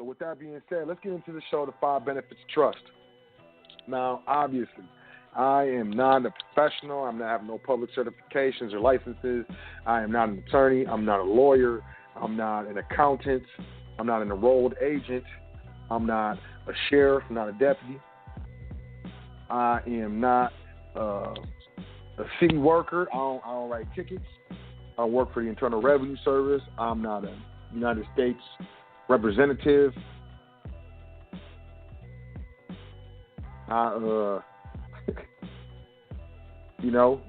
So with that being said, let's get into the show, the 5 benefits of trust. Now, obviously, I am not a professional. I'm not having no public certifications or licenses. I am not an attorney. I'm not a lawyer. I'm not an accountant. I'm not an enrolled agent. I'm not a sheriff. I'm not a deputy. I am not a city worker. I don't write tickets. I don't work for the Internal Revenue Service. I'm not a United States representative. You know,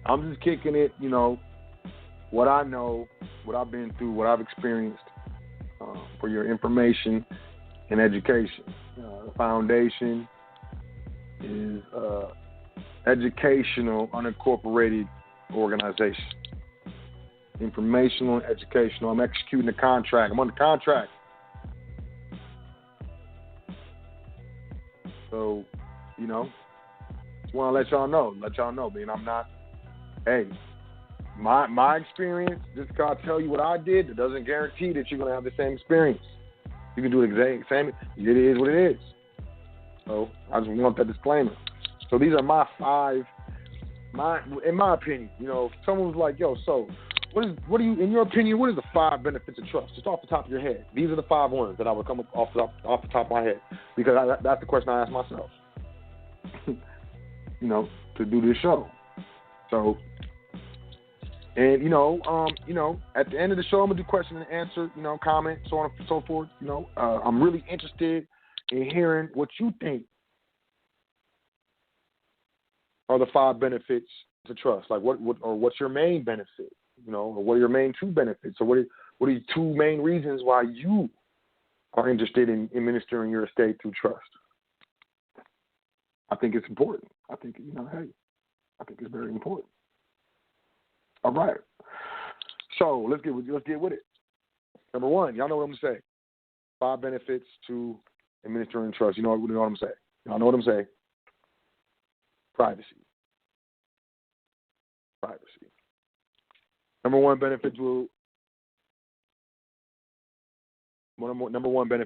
I'm just kicking it, you know, what I know, what I've been through, what I've experienced for your information and education. The foundation is educational, unincorporated organization. Informational and educational. I'm executing the contract. I'm on the contract. So, you know, just want to let y'all know, man, I'm not, hey, my experience, just because I tell you what I did, it doesn't guarantee that you're going to have the same experience. You can do the exact same, it is what it is. So, I just want that disclaimer. So, these are my 5, in my opinion, you know, if someone was like, yo, so, what do you, in your opinion, what is the 5 benefits of trust? Just off the top of your head. These are the 5 ones that I would come up off the top of my head, because that's the question I ask myself. You know, to do this show. So, and you know, at the end of the show, I'm gonna do question and answer, you know, comment, so on and so forth. You know, I'm really interested in hearing what you think are the 5 benefits to trust. Like, what's your main benefit? You know, or what are your main 2 benefits? Or what are your 2 main reasons why you are interested in administering your estate through trust? I think it's important. I think, you know, hey, I think it's very important. All right. So let's get with it. Number 1, y'all know what I'm gonna say. 5 benefits to administering trust. You know what I'm gonna say. Y'all know what I'm saying. Privacy. Number one benefit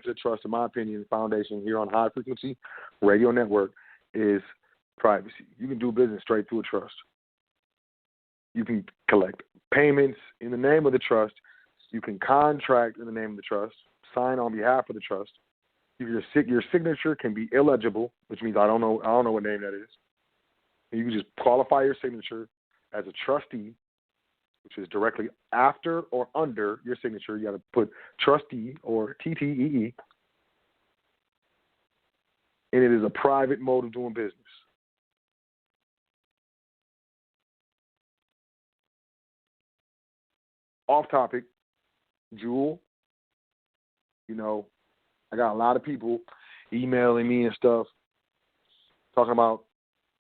of trust, in my opinion, the foundation here on High Frequency Radio Network is privacy. You can do business straight through a trust. You can collect payments in the name of the trust. You can contract in the name of the trust, sign on behalf of the trust. Your signature can be illegible, which means I don't know what name that is. And you can just qualify your signature as a trustee, which is directly after or under your signature. You got to put trustee or TTEE. And it is a private mode of doing business. Off topic, Jewel, you know, I got a lot of people emailing me and stuff talking about,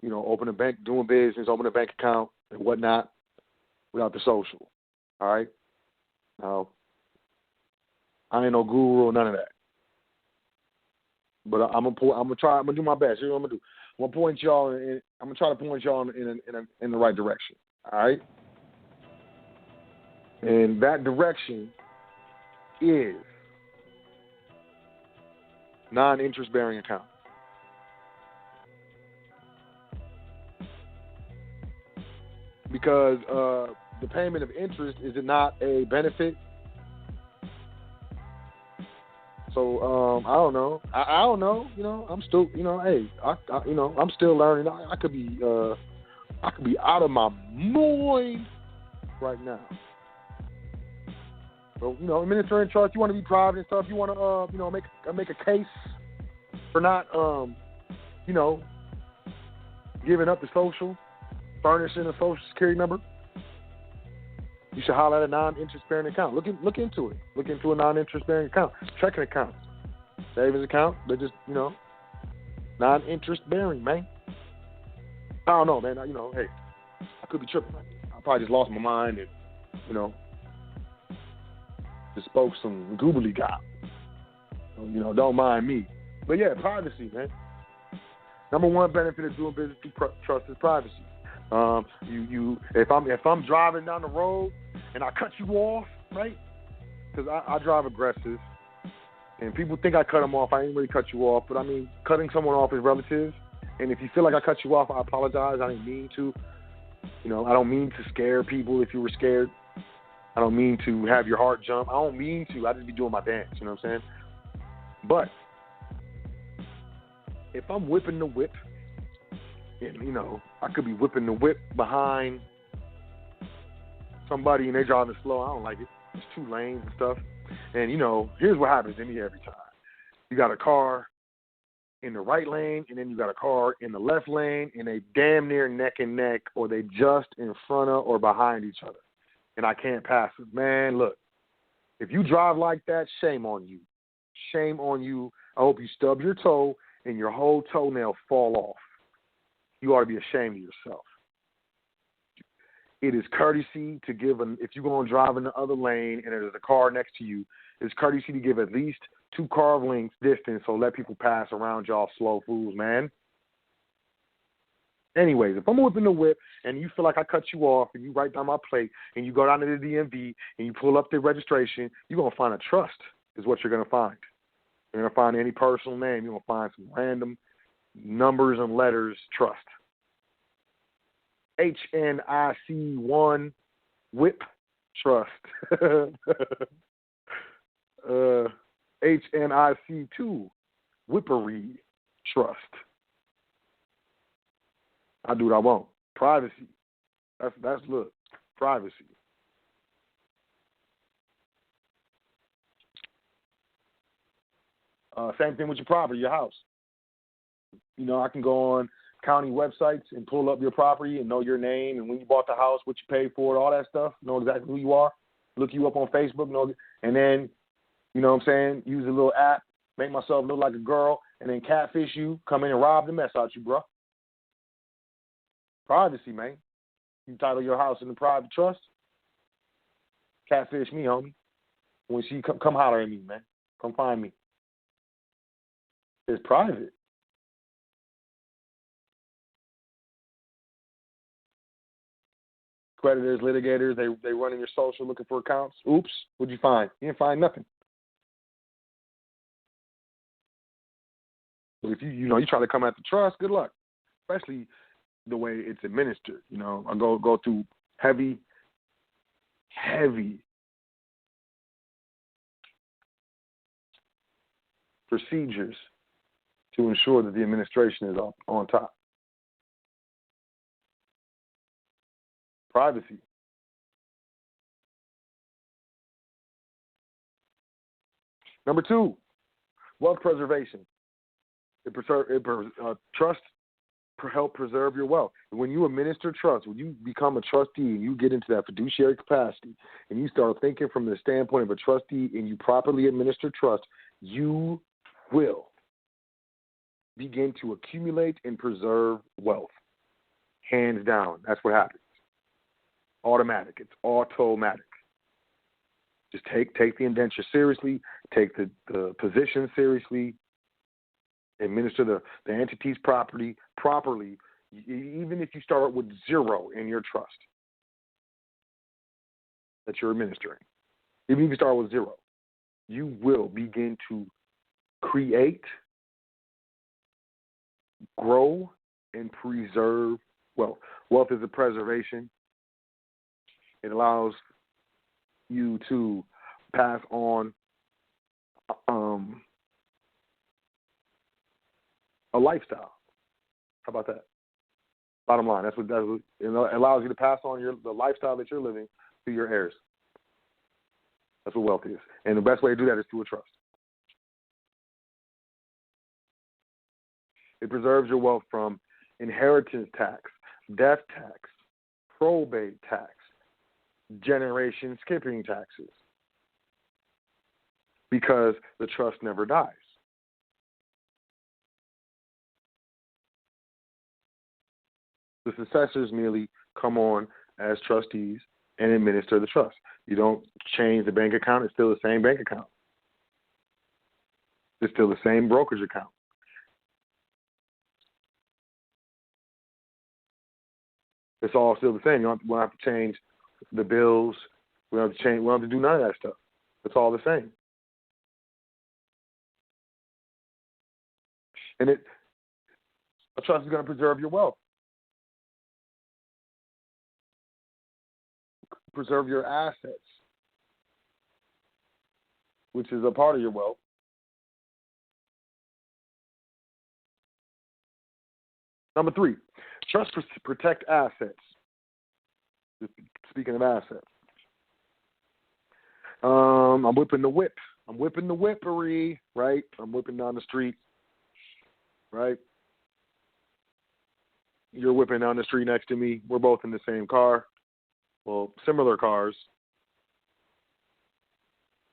you know, opening a bank, doing business, opening a bank account and whatnot without the social. All right? Now, I ain't no guru or none of that. But I'm gonna do my best. Here's what I'm gonna do. I'm gonna try to point y'all in the right direction. All right? And that direction is non-interest bearing account. Because the payment of interest, is it not a benefit? So I don't know. I don't know. You know, I'm still. You know, hey, I'm still learning. I could be out of my mind right now. So, you know, administering trust, you want to be private and stuff. You want to, make a case for not, giving up the social, furnishing a social security number. You should holler at a non-interest-bearing account. Look into it. Look into a non-interest-bearing account, checking account, savings account. But just, non-interest-bearing, man. I don't know, man. Hey, I could be tripping. I probably just lost my mind and, just spoke some googly gop. Don't mind me. But yeah, privacy, man. Number one benefit of doing business through trust is privacy. If I'm driving down the road and I cut you off, right? because I drive aggressive, and people think I cut them off. I ain't really cut you off, but I mean, cutting someone off is relative. And if you feel like I cut you off, I apologize. I didn't mean to. You know, I don't mean to scare people if you were scared. I don't mean to have your heart jump. I don't mean to. I just be doing my dance, you know what I'm saying? But if I'm whipping the whip, and, you know, I could be whipping the whip behind somebody and they driving slow. I don't like it. It's 2 lanes and stuff. And, you know, here's what happens to me every time. You got a car in the right lane, and then you got a car in the left lane, and they damn near neck and neck, or they just in front of or behind each other. And I can't pass it. Man, look, if you drive like that, shame on you. Shame on you. I hope you stub your toe and your whole toenail fall off. You ought to be ashamed of yourself. It is courtesy to give, if you're going to drive in the other lane and there's a car next to you, it's courtesy to give at least 2 car lengths distance, so let people pass around y'all slow fools, man. Anyways, if I'm whipping the whip and you feel like I cut you off and you write down my plate and you go down to the DMV and you pull up the registration, you're going to find a trust is what you're going to find. You're going to find any personal name. You're going to find some random numbers and letters trust. HNIC1 whip trust. HNIC2 whippery trust. I do what I want. Privacy. That's look, privacy. Same thing with your property, your house. You know, I can go on county websites and pull up your property and know your name and when you bought the house, what you paid for it, all that stuff. Know exactly who you are. Look you up on Facebook, and then, you know what I'm saying, use a little app, make myself look like a girl, and then catfish you, come in and rob the mess out you, bro. Privacy, man. You title your house in the private trust. Catfish me, homie. When she come holler at me, man. Come find me. It's private. Creditors, litigators, they running your social looking for accounts. Oops, what'd you find? You didn't find nothing. But if you try to come at the trust, good luck. Especially the way it's administered. You know, I go through heavy procedures to ensure that the administration is on top. Privacy. Number 2, wealth preservation. Trust help preserve your wealth. When you administer trust, when you become a trustee and you get into that fiduciary capacity and you start thinking from the standpoint of a trustee and you properly administer trust, you will begin to accumulate and preserve wealth. Hands down. That's what happens. Automatic. It's automatic. Just take the indenture seriously, take the position seriously, administer the entity's property properly, even if you start with 0 in your trust that you're administering. Even if you start with 0, you will begin to create, grow, and preserve wealth. Wealth is a preservation. It allows you to pass on a lifestyle. How about that? Bottom line, that's what it allows you to pass on the lifestyle that you're living to your heirs. That's what wealth is. And the best way to do that is through a trust. It preserves your wealth from inheritance tax, death tax, probate tax, generation skipping taxes, because the trust never dies. The successors merely come on as trustees and administer the trust. You don't change the bank account. It's still the same bank account. It's still the same brokerage account. It's all still the same. You don't have to change the bills. We don't have to do none of that stuff. It's all the same. And a trust is going to preserve your wealth, preserve your assets, which is a part of your wealth. Number 3, trust protect assets. Speaking of assets, I'm whipping the whip. I'm whipping the whippery, right? I'm whipping down the street, right? You're whipping down the street next to me. We're both in the same car. Well, similar cars.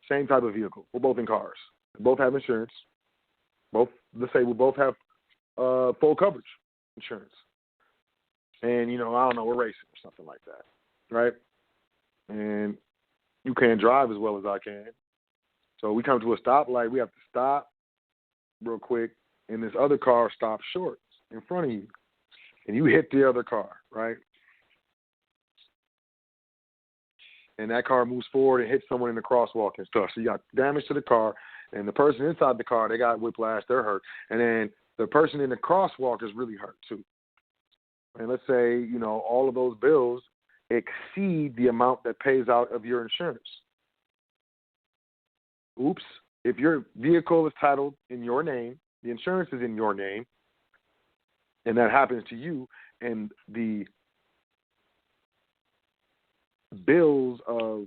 Same type of vehicle. We're both in cars. We both have insurance. Let's say we both have full coverage insurance. And, I don't know, we're racing or something like that, right? And you can't drive as well as I can. So we come to a stoplight. We have to stop real quick, and this other car stops short in front of you. And you hit the other car, right? And that car moves forward and hits someone in the crosswalk and stuff. So you got damage to the car, and the person inside the car, they got whiplash, they're hurt. And then the person in the crosswalk is really hurt too. And let's say, all of those bills exceed the amount that pays out of your insurance. Oops. If your vehicle is titled in your name, the insurance is in your name, and that happens to you, and the bills of,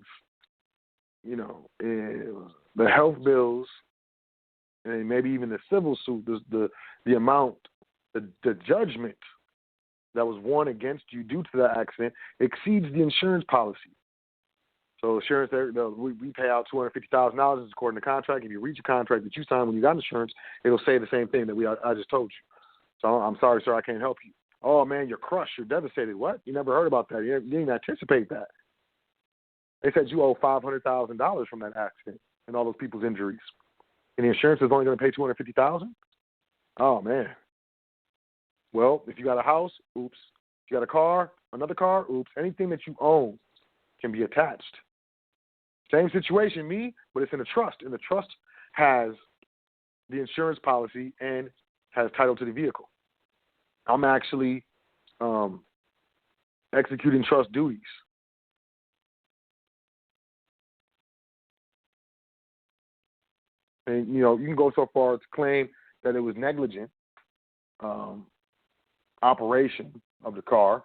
the health bills, and maybe even the civil suit, the amount, the judgment that was won against you due to that accident exceeds the insurance policy. So insurance, we pay out $250,000 according to contract. If you reach a contract that you signed when you got insurance, it'll say the same thing that I just told you. So I'm sorry, sir, I can't help you. Oh, man, you're crushed. You're devastated. What? You never heard about that. You didn't anticipate that. They said you owe $500,000 from that accident and all those people's injuries. And the insurance is only going to pay $250,000? Oh, man. Well, if you got a house, oops. If you got a car, another car, oops. Anything that you own can be attached. Same situation, me, but it's in a trust. And the trust has the insurance policy and has title to the vehicle. I'm actually executing trust duties. And, you can go so far as to claim that it was negligent operation of the car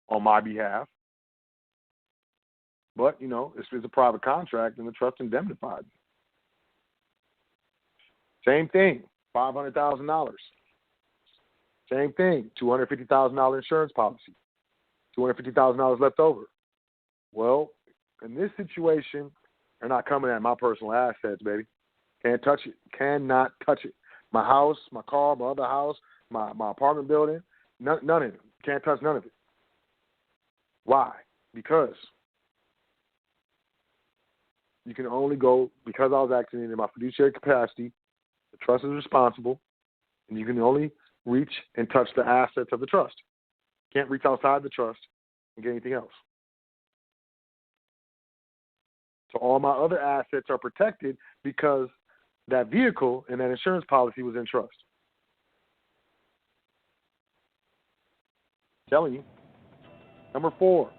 on my behalf. But, it's a private contract and the trust indemnified. Same thing, $500,000. Same thing, $250,000 insurance policy, $250,000 left over. Well, in this situation, they're not coming at my personal assets, baby. Can't touch it. Cannot touch it. My house, my car, my other house, my apartment building, none of it. Can't touch none of it. Why? Because you can only go, because I was acting in my fiduciary capacity, the trust is responsible, and you can only reach and touch the assets of the trust. Can't reach outside the trust and get anything else. So all my other assets are protected because that vehicle and that insurance policy was in trust. Telling you. Number 4.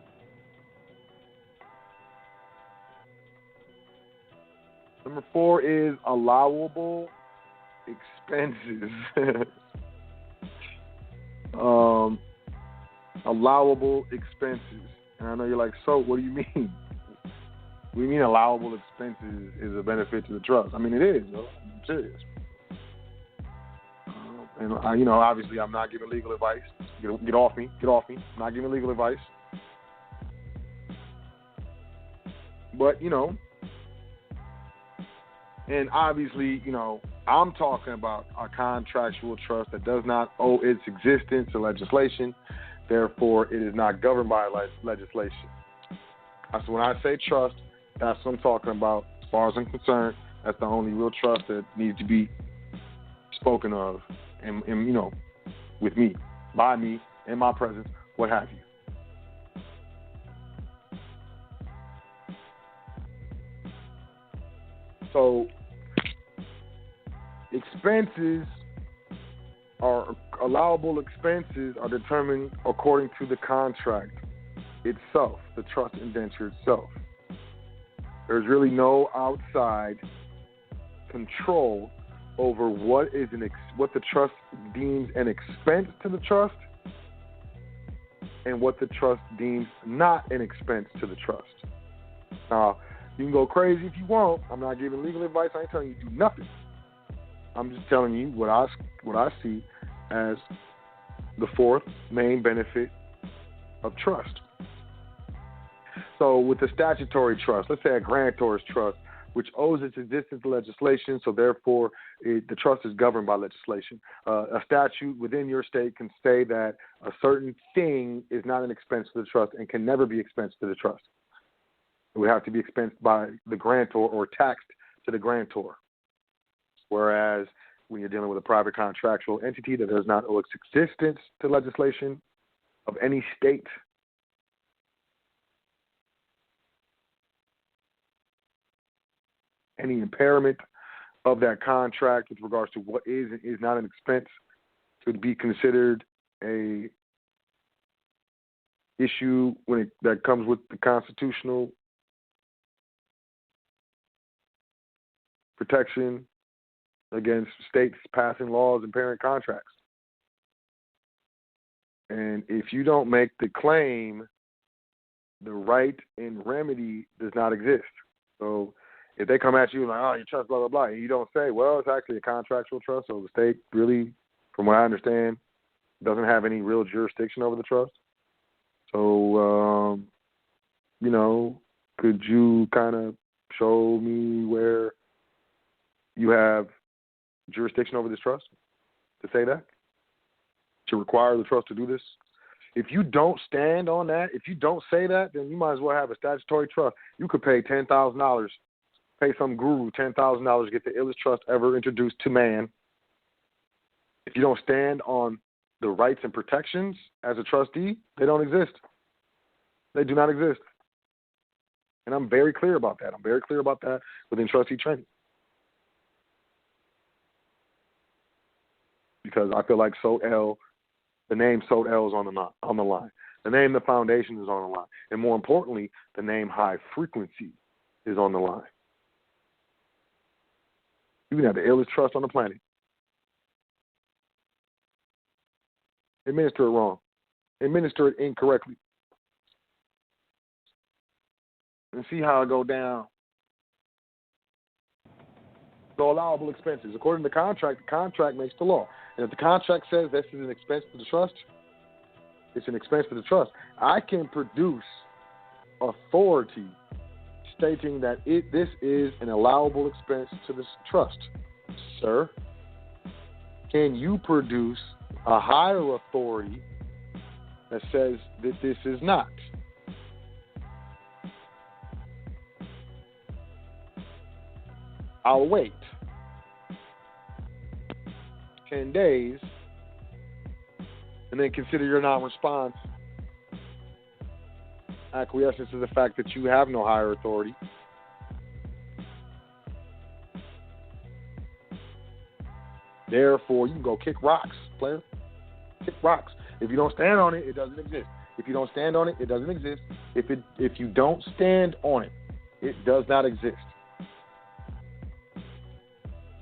Number 4 is allowable expenses. Allowable expenses. And I know you're like, so what do you mean? What do you mean allowable expenses is a benefit to the trust? I mean, it is, though. I'm serious. And, obviously I'm not giving legal advice. Get off me. Get off me. I'm not giving legal advice. But, and obviously, I'm talking about a contractual trust that does not owe its existence to legislation. Therefore, it is not governed by legislation. So when I say trust, that's what I'm talking about. As far as I'm concerned, that's the only real trust that needs to be spoken of, and with me, by me, in my presence, what have you. So expenses are allowable expenses are determined according to the contract itself, the trust indenture itself. There's really no outside control over what the trust deems an expense to the trust and what the trust deems not an expense to the trust. Now, you can go crazy if you want. I'm not giving legal advice. I ain't telling you to do nothing. I'm just telling you what I see as the fourth main benefit of trust. So with the statutory trust, let's say a grantor's trust, which owes its existence to legislation, so therefore the trust is governed by legislation. A statute within your state can say that a certain thing is not an expense to the trust and can never be expense to the trust. It would have to be expensed by the grantor or taxed to the grantor. Whereas when you're dealing with a private contractual entity that does not owe its existence to legislation of any state, any impairment of that contract with regards to what is and is not an expense could be considered a issue that comes with the constitutional protection against states passing laws impairing contracts. And if you don't make the claim, the right and remedy does not exist. So if they come at you like, oh, your trust, blah, blah, blah, and you don't say, well, it's actually a contractual trust, so the state really, from what I understand, doesn't have any real jurisdiction over the trust. So, could you kind of show me where you have jurisdiction over this trust to say that, to require the trust to do this? If you don't stand on that, if you don't say that, then you might as well have a statutory trust. You could pay $10,000, pay some guru $10,000 to get the illest trust ever introduced to man. If you don't stand on the rights and protections as a trustee, they don't exist. They do not exist. And I'm very clear about that. I'm very clear about that within trustee training. Because I feel like the name Sot is on the line. The name The Foundation is on the line. And more importantly, the name High Frequency is on the line. You can have the illest trust on the planet. Administer it wrong. Administer it incorrectly. And see how it go down. So allowable expenses. According to the contract makes the law. And if the contract says this is an expense to the trust, it's an expense to the trust. I can produce authority stating that this is an allowable expense to the trust. Sir, can you produce a higher authority that says that this is not? I'll wait 10 days and then consider your non-response acquiescence to the fact that you have no higher authority. Therefore, you can go kick rocks, player. Kick rocks. If you don't stand on it, it doesn't exist. If you don't stand on it, it doesn't exist. If you don't stand on it, it does not exist.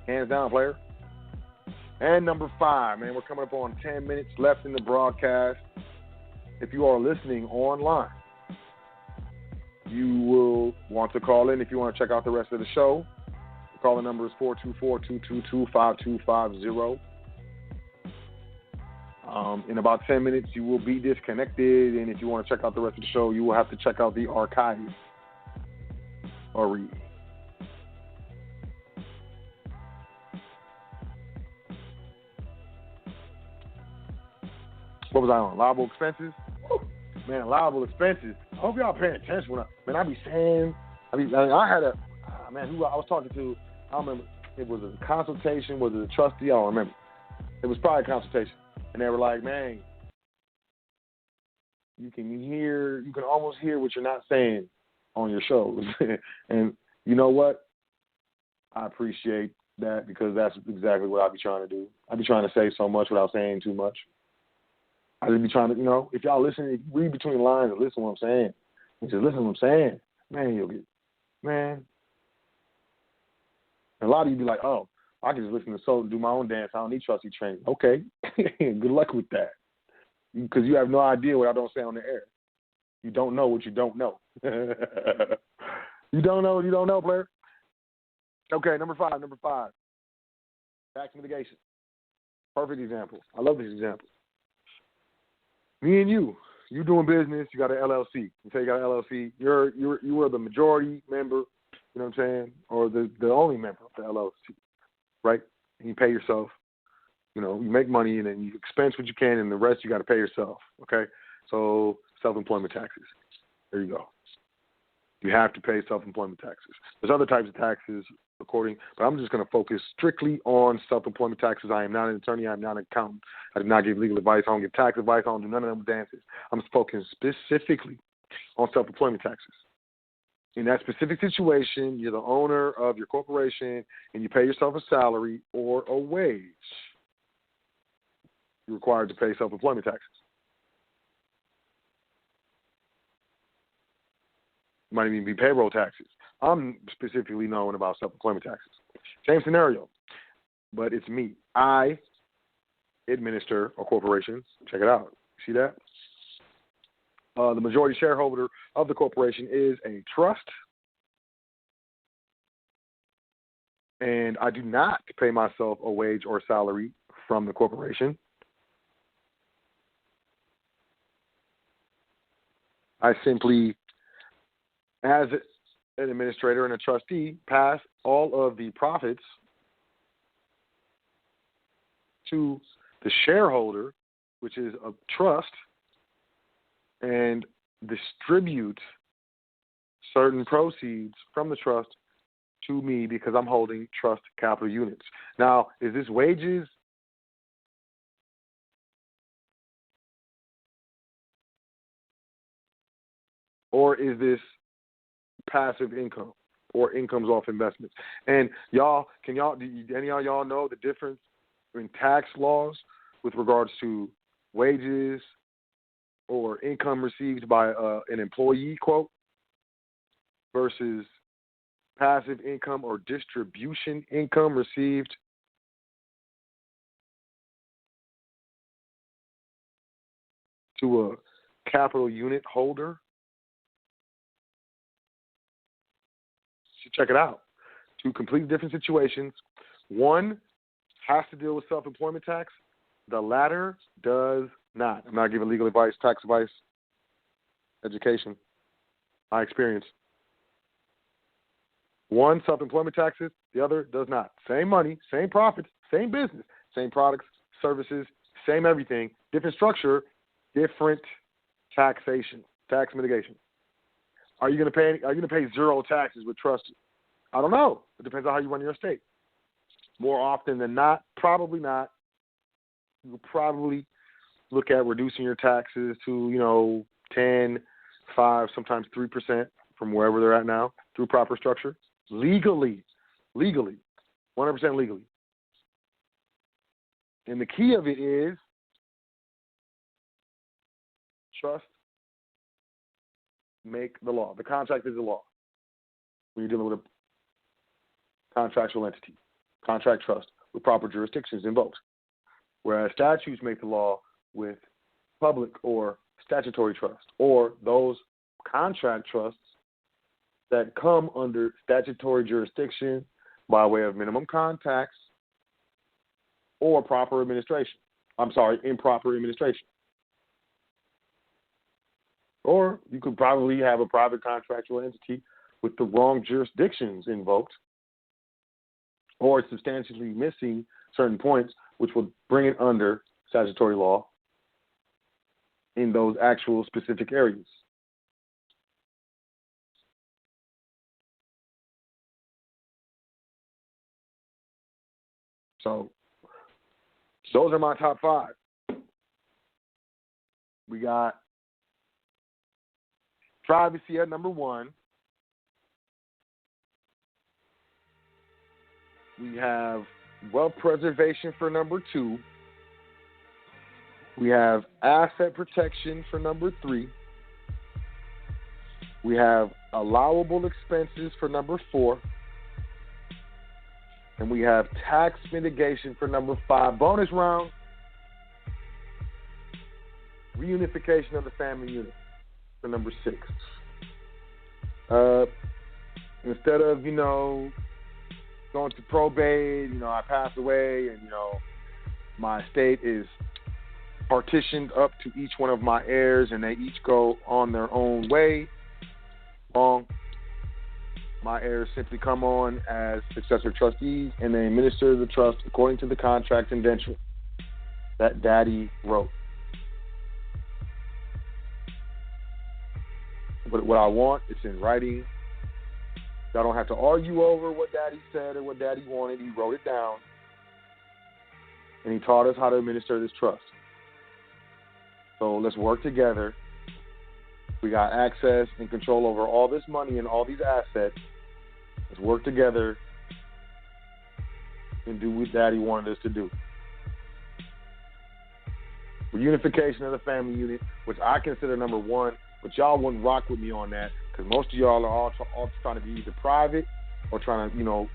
Hands down, player. And number 5, man, we're coming up on 10 minutes left in the broadcast. If you are listening online, you will want to call in if you want to check out the rest of the show. The calling number is 424-222-5250. In about 10 minutes, you will be disconnected, and if you want to check out the rest of the show, you will have to check out the archive or read. What was I on? Allowable expenses? Woo. Man, allowable expenses. I hope y'all paying attention. I be saying, I had who I was talking to, I don't remember. It was a consultation, was it a trustee? I don't remember. It was probably a consultation. And they were like, man, you can almost hear what you're not saying on your shows. And you know what? I appreciate that because that's exactly what I be trying to do. I be trying to say so much without saying too much. I just be trying to, if y'all listen, if you read between the lines and listen to what I'm saying, and just listen to what I'm saying, man, you'll get, man. And a lot of you be like, oh, I can just listen to soul and do my own dance. I don't need trustee training. Okay, good luck with that, because you have no idea what I don't say on the air. You don't know what you don't know. You don't know what you don't know, player. Okay, number five. Tax mitigation. Perfect example. I love this example. Me and you doing business, you got an LLC. You say you got an LLC, you are the majority member, you know what I'm saying, or the only member of the LLC, right? And you pay yourself, you make money and then you expense what you can and the rest you got to pay yourself, okay? So self-employment taxes. There you go. You have to pay self-employment taxes. There's other types of taxes, but I'm just going to focus strictly on self-employment taxes. I am not an attorney. I am not an accountant. I do not give legal advice. I don't give tax advice. I don't do none of them dances. I'm focusing specifically on self-employment taxes. In that specific situation, you're the owner of your corporation and you pay yourself a salary or a wage. You're required to pay self-employment taxes. Might even be payroll taxes. I'm specifically knowing about self-employment taxes. Same scenario, but it's me. I administer a corporation. Check it out. See that? The majority shareholder of the corporation is a trust, and I do not pay myself a wage or salary from the corporation. I simply, as an administrator and a trustee, pass all of the profits to the shareholder, which is a trust, and distribute certain proceeds from the trust to me because I'm holding trust capital units. Now, is this wages? Or is this passive income or incomes off investments? And do any of y'all know the difference in tax laws with regards to wages or income received by an employee, quote, versus passive income or distribution income received to a capital unit holder? So check it out. Two completely different situations. One has to deal with self-employment tax. The latter does not. I'm not giving legal advice, tax advice, education. My experience. One, self-employment taxes. The other does not. Same money, same profits, same business, same products, services, same everything. Different structure, different taxation, tax mitigation. Are you going to pay zero taxes with trust? I don't know. It depends on how you run your estate. More often than not, probably not. You'll probably look at reducing your taxes to, 10, 5, sometimes 3% from wherever they're at now through proper structure. Legally, 100% legally. And the key of it is trust make the law. The contract is the law when you're dealing with a contractual entity, contract trust with proper jurisdictions invoked. Whereas statutes make the law with public or statutory trust, or those contract trusts that come under statutory jurisdiction by way of minimum contacts or improper administration. Or you could probably have a private contractual entity with the wrong jurisdictions invoked, or substantially missing certain points, which will bring it under statutory law in those actual specific areas. So those are my top 5. We got privacy at number 1. We have wealth preservation for number 2. We have asset protection for number 3. We have allowable expenses for number 4. And we have tax mitigation for number 5. Bonus round, reunification of the family unit for number 6. Instead of, going to probate, I passed away and, my estate is partitioned up to each one of my heirs and they each go on their own way. Wrong. My heirs simply come on as successor trustees and they administer the trust according to the contract indenture that Daddy wrote. But what I want, it's in writing. I don't have to argue over what Daddy said or what Daddy wanted. He wrote it down. And he taught us how to administer this trust. So let's work together. We got access and control over all this money and all these assets. Let's work together and do what Daddy wanted us to do. Reunification of the family unit, which I consider number 1, but y'all wouldn't rock with me on that because most of y'all are all trying to be either private or trying to,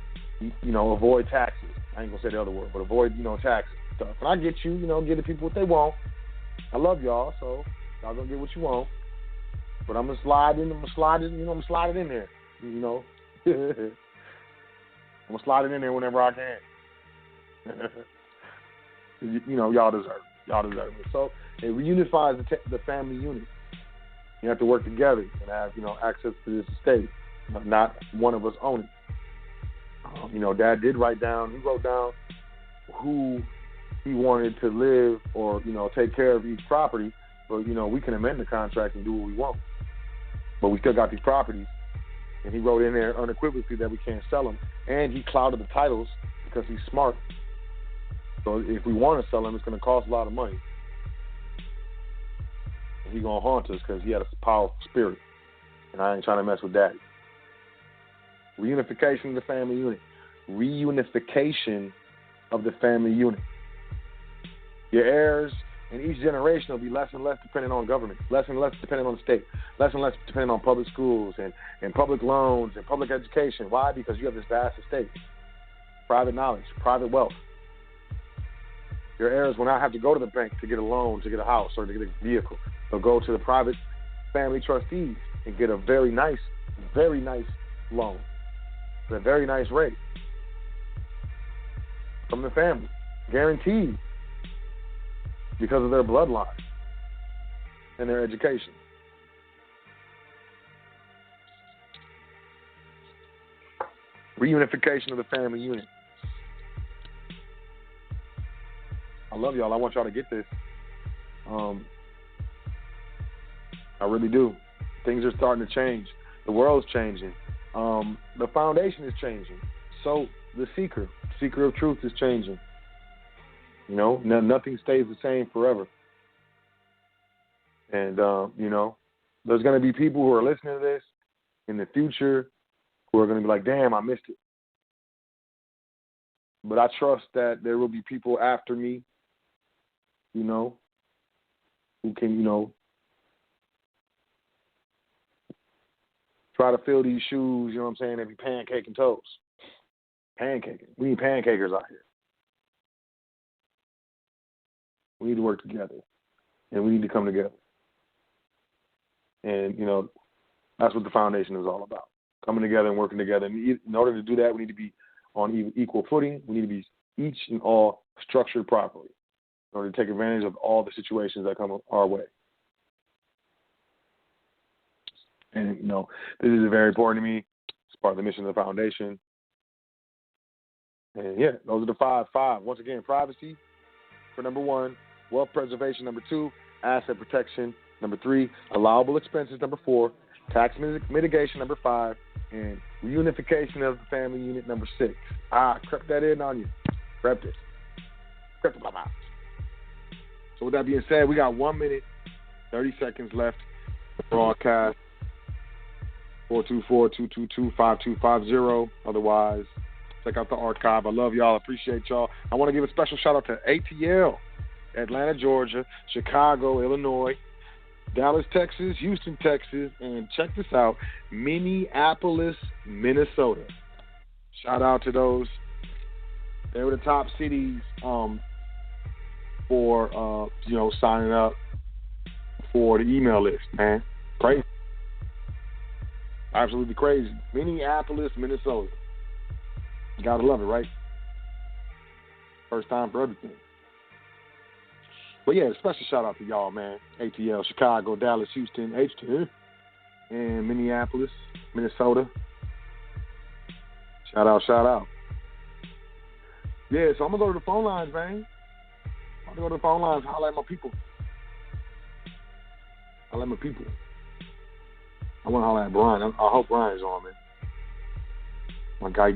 avoid taxes. I ain't going to say the other word, but avoid, taxes stuff. And I get you, give the people what they want. I love y'all, so y'all going to get what you want. But I'm going to slide it in there, I'm going to slide it in there whenever I can. Y'all deserve it. Y'all deserve it. So it reunifies the family unit. You have to work together and have, access to this estate. Not one of us own it. Dad did write down, he wrote down who he wanted to live or, take care of each property. But, we can amend the contract and do what we want. But we still got these properties. And he wrote in there unequivocally that we can't sell them. And he clouded the titles because he's smart. So if we want to sell them, it's going to cost a lot of money. And he's going to haunt us because he had a powerful spirit. And I ain't trying to mess with Daddy. Reunification of the family unit. Reunification of the family unit. Your heirs in each generation will be less and less dependent on government, less and less dependent on the state, less and less dependent on public schools and public loans and public education. Why? Because you have this vast estate. Private knowledge, private wealth. Your heirs will not have to go to the bank to get a loan, to get a house, or to get a vehicle. They'll go to the private family trustees and get a very nice loan at a very nice rate from the family, guaranteed, because of their bloodline and their education. Reunification of the family unit. I love y'all. I want y'all to get this. I really do. Things are starting to change. The world's changing. The foundation is changing. So the seeker of truth is changing. Nothing stays the same forever. And, there's going to be people who are listening to this in the future who are going to be like, damn, I missed it. But I trust that there will be people after me, who can, try to fill these shoes, and be pancaking toes. Pancaking. We need pancakers out here. We need to work together. And we need to come together. And, that's what the foundation is all about. Coming together and working together. And in order to do that, we need to be on equal footing. We need to be each and all structured properly in order to take advantage of all the situations that come our way. And, this is very important to me. It's part of the mission of the foundation. And, yeah, those are the five. Once again, privacy for number 1, wealth preservation number 2, asset protection number 3, allowable expenses number 4, tax mitigation number 5, and reunification of the family unit number 6. Crept that in on you. Crept it. Crept it, mama. So with that being said, we got 1 minute, 30 seconds left for broadcast. 424-222-5250. Otherwise, Check out the archive. I love y'all. I appreciate y'all. I want to give a special shout out to ATL, Atlanta, Georgia, Chicago, Illinois, Dallas, Texas, Houston, Texas, and check this out, Minneapolis, Minnesota. Shout out to those. They were the top cities for signing up for the email list, man. Crazy. Absolutely crazy. Minneapolis, Minnesota. You gotta love it, right? First time for everything. But yeah, special shout out to y'all, man. ATL, Chicago, Dallas, Houston, H2, and Minneapolis, Minnesota. Shout out. Yeah, so I'm gonna go to the phone lines, man. I'm gonna go to the phone lines, holler at my people. I want to holler at Brian. I hope Brian's on, man. My guy.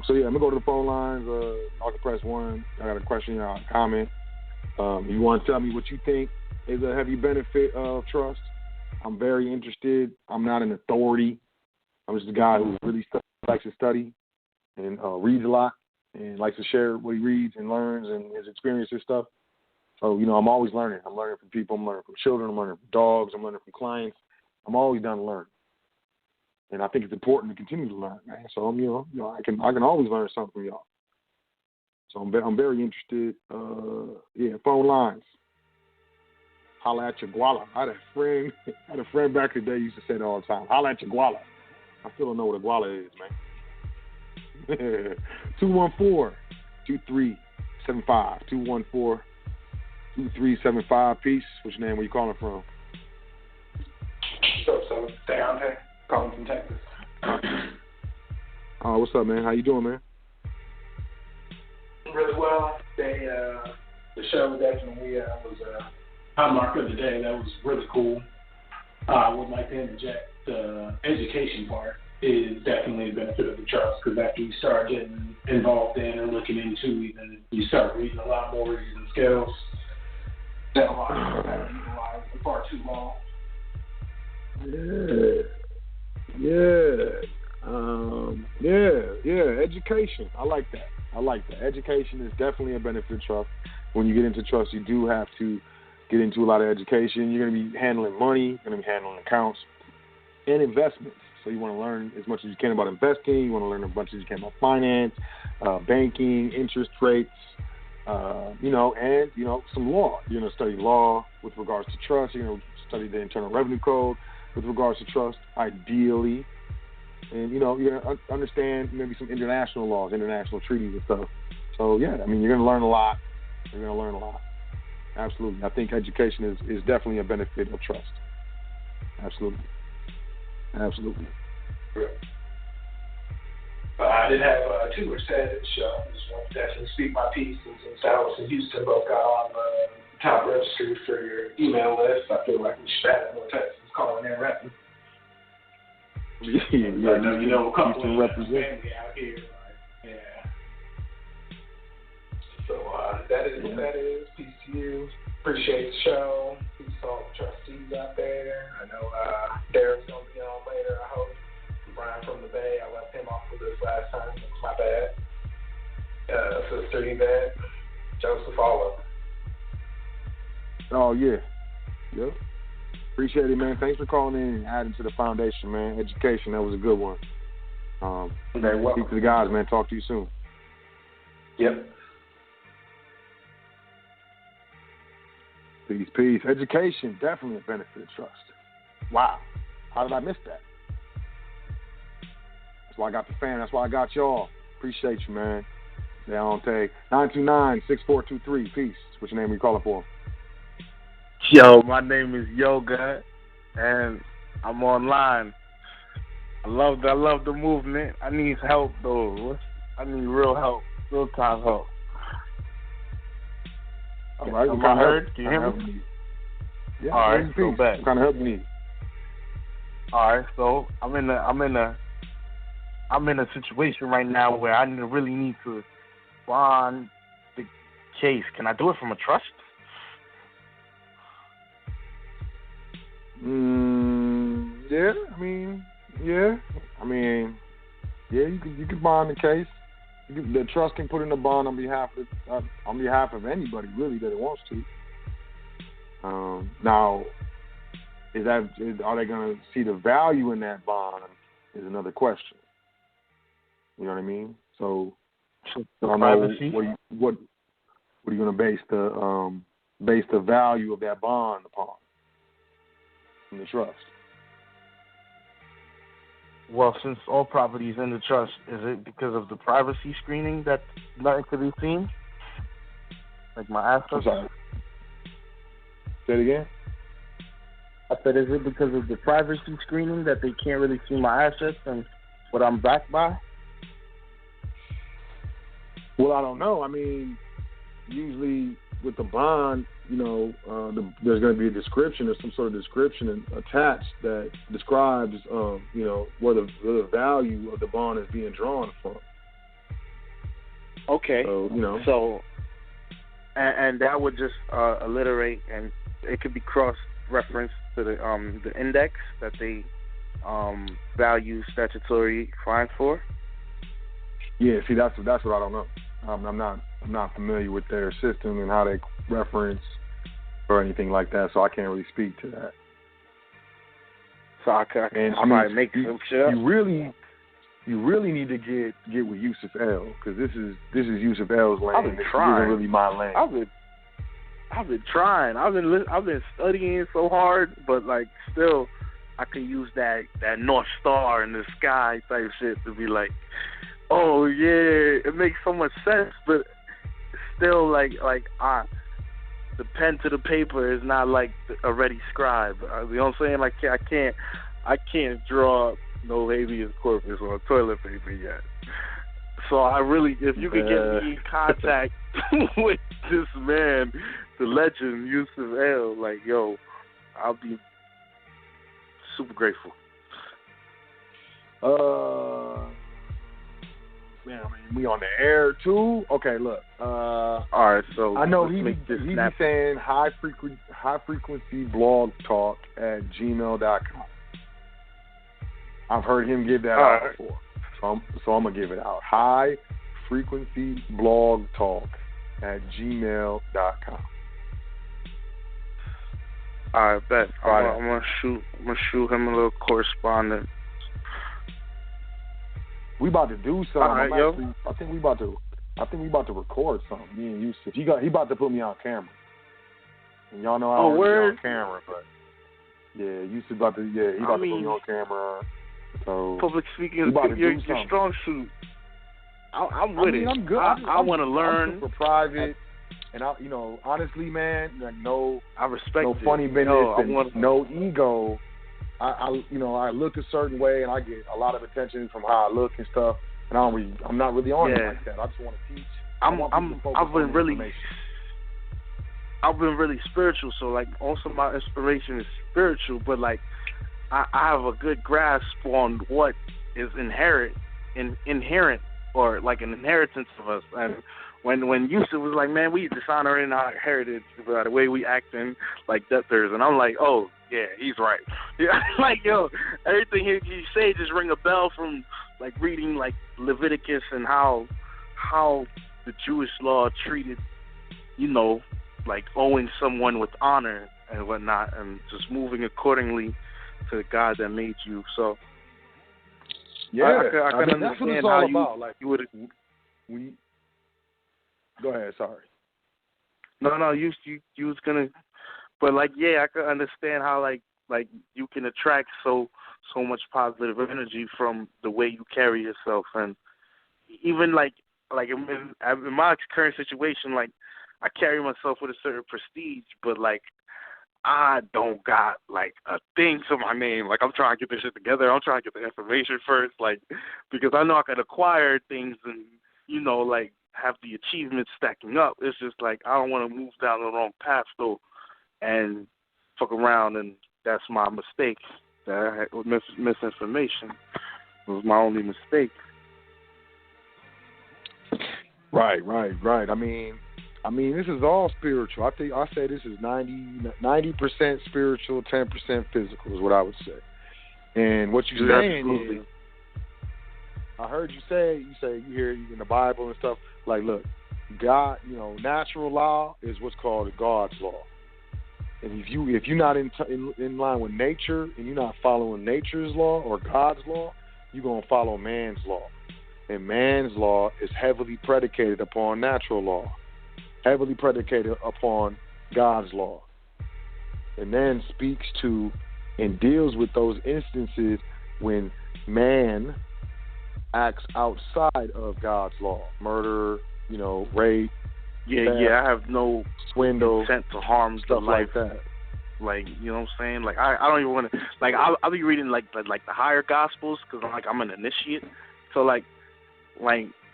So yeah, I'm gonna go to the phone lines. Y'all can press 1. I got a question or a comment. You want to tell me what you think is a heavy benefit of trust? I'm very interested. I'm not an authority. I'm just a guy who really likes to study and reads a lot and likes to share what he reads and learns and his experiences and stuff. So, I'm always learning. I'm learning from people. I'm learning from children. I'm learning from dogs. I'm learning from clients. I'm always down to learn. And I think it's important to continue to learn, man. So, I can always learn something from y'all. So, I'm very interested. Phone lines. Holla at your guala. I had a friend back in the day who used to say that all the time. Holla at your guala. I still don't know what a guala is, man. 214-2375. 214-2375. Peace. What's your name? Where you calling from? So Deontay, calling from Texas. What's up, man? How you doing, man? Really well. The show definitely was a high mark of the day. That was really cool. I would like to interject. The education part is definitely a benefit of the trust, because after you start getting involved in and looking into, even you start reading a lot more, using skills that a lot of people haven't utilized for far too long. Education. I like that. Education is definitely a benefit of trust. When you get into trust, you do have to get into a lot of education. You're going to be handling money. You're going to be handling accounts and investments. So you want to learn as much as you can about investing. You want to learn as much as you can about finance, banking, interest rates, and some law. You're going to study law with regards to trust. You're going to study the Internal Revenue Code with regards to trust, ideally. And, you're going to understand maybe some international laws, international treaties and stuff. So, yeah, you're going to learn a lot. Absolutely. I think education is definitely a benefit of trust. Absolutely. I did have two much said at the show. I just want to definitely speak my piece. And since Dallas and Houston both got on the top registry for your email list, I feel like we should have more Texans calling in rapping. Yeah, I know a couple Houston of represent. family out here. So that is what that is. Peace to you. Appreciate the show. Peace to all the trustees out there. I know Derek's going to be on later, I hope. Brian from the Bay, I left him off of this last time. It was my bad. Sister Yvette, Joseph, all of them. Oh, yeah. Yep. Appreciate it, man. Thanks for calling in and adding to the foundation, man. Education, that was a good one. Very well. Speak to the guys, man. Talk to you soon. Yep. Peace. Education, definitely a benefit of trust. Wow. How did I miss that? That's why I got the fan. That's why I got y'all. Appreciate you, man. Deontay. 929-6423. Peace. What's your name? Are you calling for? Yo, my name is Yoga, and I'm online. I love the movement. I need help, though. I need real help, real-time help. All right. Am I heard? Can you hear me? Yeah. All right, go back. What kind of help you need? All right, so I'm in a situation right now where I really need to bond the case. Can I do it from a trust? Yeah, you can bond the case. The trust can put in a bond on behalf of anybody really that it wants to. Now, are they going to see the value in that bond? Is another question. You know what I mean? So I don't know what are you going to base the value of that bond upon in the trust. Well, since all property is in the trust, is it because of the privacy screening that nothing could be seen? Like my assets? I'm sorry. Say it again? I said, is it because of the privacy screening that they can't really see my assets and what I'm backed by? Well, I don't know. I mean, usually with the bond, there's going to be a description or some sort of description attached that describes, where the value of the bond is being drawn from. Okay. So, and that would just alliterate, and it could be cross-referenced to the index that they value statutory fines for. Yeah. See, that's what I don't know. I'm not familiar with their system and how they reference or anything like that, so I can't really speak to that. So I might make some shit up. You really need to get with Yusuf L, because this is Yusuf L's lane. I've been trying. This isn't really my lane. I've been trying. I've been studying so hard, but like still, I could use that North Star in the sky type shit to be like, oh yeah, it makes so much sense, but still like the pen to the paper is not like a ready scribe. You know what I'm saying? Like I can't draw no habeas corpus on toilet paper yet. So I really, if you could get me in contact with this man, the legend Yusuf L, like yo, I'll be super grateful. Man, I mean, we on the air too. Okay, look. All right, so I know he be saying high frequency blog talk at gmail.com. I've heard him give that out before, so I'm gonna give it out. High frequency blog talk at gmail.com. All right, bet. I'm gonna shoot him a little correspondence. We about to do something. Right, I think we about to record something. Me and Yusuf. He about to put me on camera. And y'all know I don't be on camera, but yeah, Yusuf about to he about to put me on camera. So public speaking is your strong suit. I'm with it. I'm good. I want to learn. I'm super private, and honestly, man, like I respect no funny business, no ego. I look a certain way, and I get a lot of attention from how I look and stuff. And I'm not really on it like that. I just want to teach. I've been really spiritual. So like, also my inspiration is spiritual, but like, I have a good grasp on what is inherent, or like an inheritance of us. And when Yusuf was like, man, we dishonoring our heritage by the way we acting like debtors, and I'm like, oh. Yeah, he's right. Yeah, like yo, everything he say just ring a bell from like reading like Leviticus and how the Jewish law treated, like owing someone with honor and whatnot, and just moving accordingly to the God that made you. So yeah, I can understand that's what it's how all you about. Like you would. Go ahead. Sorry. No, you was gonna. But like, yeah, I can understand how like you can attract so much positive energy from the way you carry yourself, and even like in my current situation, like I carry myself with a certain prestige, but like I don't got like a thing to my name. Like I'm trying to get this shit together. I'm trying to get the information first, like because I know I can acquire things and like have the achievements stacking up. It's just like I don't want to move down the wrong path though. And fuck around, and that's my mistake. That I had with misinformation was my only mistake. Right. I mean, this is all spiritual. I say this is 90% spiritual, 10% physical is what I would say. And what you're saying I heard you say you hear it in the Bible and stuff. Like, look, God, natural law is what's called God's law. And if you're not in line with nature and you're not following nature's law or God's law, you're gonna follow man's law. And man's law is heavily predicated upon natural law, heavily predicated upon God's law, and then speaks to and deals with those instances when man acts outside of God's law, murder, rape. Yeah, theft, I have no swindle, intent to harm stuff the life. like that. Like, you know what I'm saying? Like, I don't even want to. Like, I'll be reading like the higher gospels because I'm an initiate. So like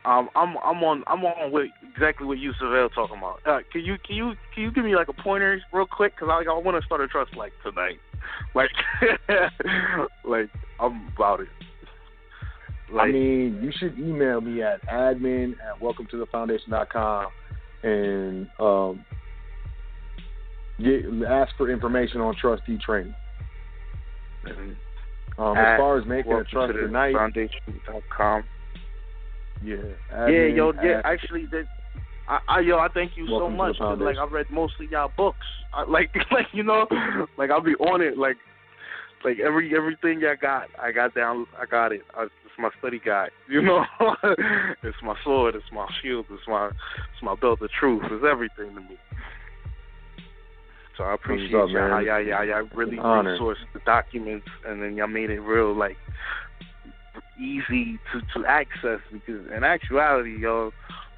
I'm on with exactly what you Savelle talking about. Can you give me like a pointer real quick? Because I want to start a trust like tonight. Like like I'm about it. Like, I mean, you should email me at admin@welcometothefoundation.com and ask for information on trustee training. As far as making a trust tonight, foundation.com. Yeah. Actually, I thank you so much. Like, I read most of y'all books. Like I'll be on it. Like everything y'all got, I got down. I got it. It's my study guide. It's my sword. It's my shield. It's my belt of truth. It's everything to me. So I appreciate y'all. How y'all really resourced the documents, and then y'all made it real like easy to access, because in actuality,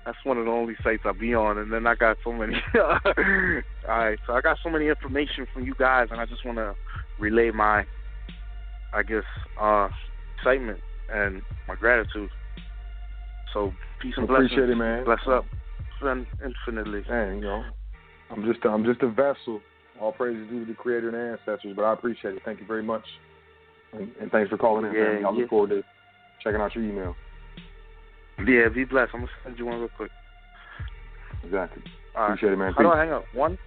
that's one of the only sites I be on, and then I got so many. Alright, so I got so many information from you guys, and I just want to relay my, excitement and my gratitude. So peace and blessings. Appreciate it, man. Bless up, infinitely. Man, I'm just a vessel. All praises due to the Creator and ancestors, but I appreciate it. Thank you very much, and thanks for calling in. Man. I look forward to checking out your email. Yeah, be blessed. I'm gonna send you one real quick. Exactly. Appreciate it, man. How do I hang up? One?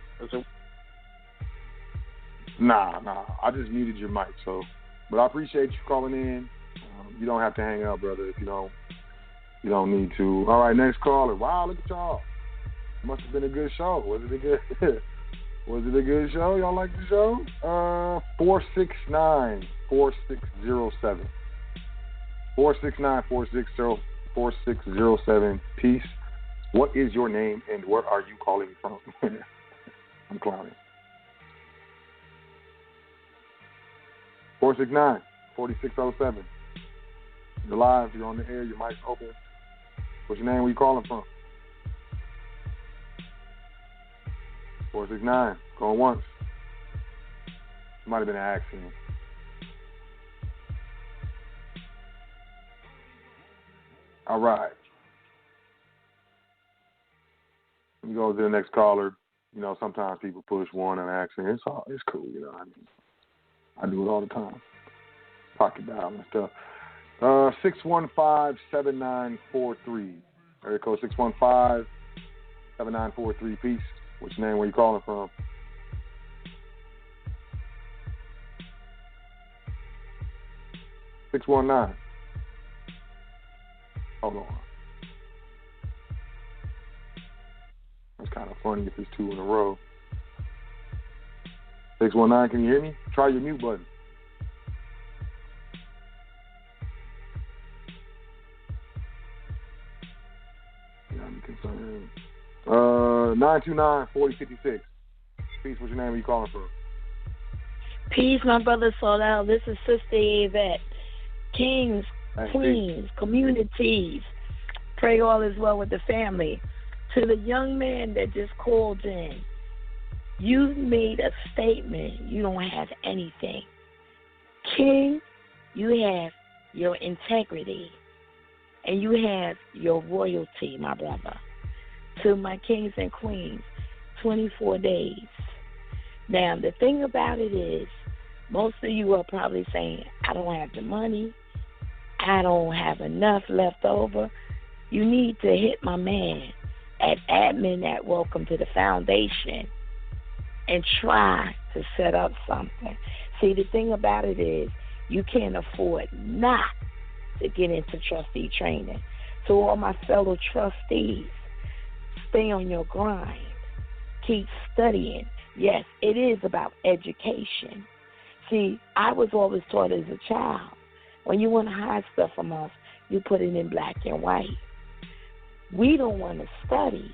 Nah. I just muted your mic, but I appreciate you calling in. You don't have to hang up, brother, if you don't need to. All right, next caller. Wow, look at y'all. Must have been a good show. Was it a good show? Y'all like the show? 469-4607. 469-4607. Peace. What is your name and where are you calling from? I'm clowning. 469-4607. You're live. You're on the air. Your mic's open. What's your name? Where you calling from? 469. Going once. Might have been an accident. All right. We go to the next caller. Sometimes people push one on accident. It's cool. I do it all the time. Pocket dial and stuff. 615-7943. Area code 615-7943. Peace. What's your name? Where you calling from? $619. Hold on. That's kind of funny if it's two in a row. 619, can you hear me? Try your mute button. Yeah, I'm concerned. 929-4056. Peace, what's your name? Where you calling from? Peace, my brother Sot. This is Sister Yvette. Kings, queens, communities. Pray all is well with the family. To the young man that just called in, you made a statement. You don't have anything. King, you have your integrity. And you have your royalty, my brother. To my kings and queens, 24 days. Now, the thing about it is, most of you are probably saying, I don't have the money. I don't have enough left over. You need to hit my man at admin@welcometothefoundation and try to set up something. See, the thing about it is, you can't afford not to get into trustee training. So all my fellow trustees, stay on your grind. Keep studying. Yes, it is about education. See, I was always taught as a child, when you want to hide stuff from us, you put it in black and white. We don't want to study,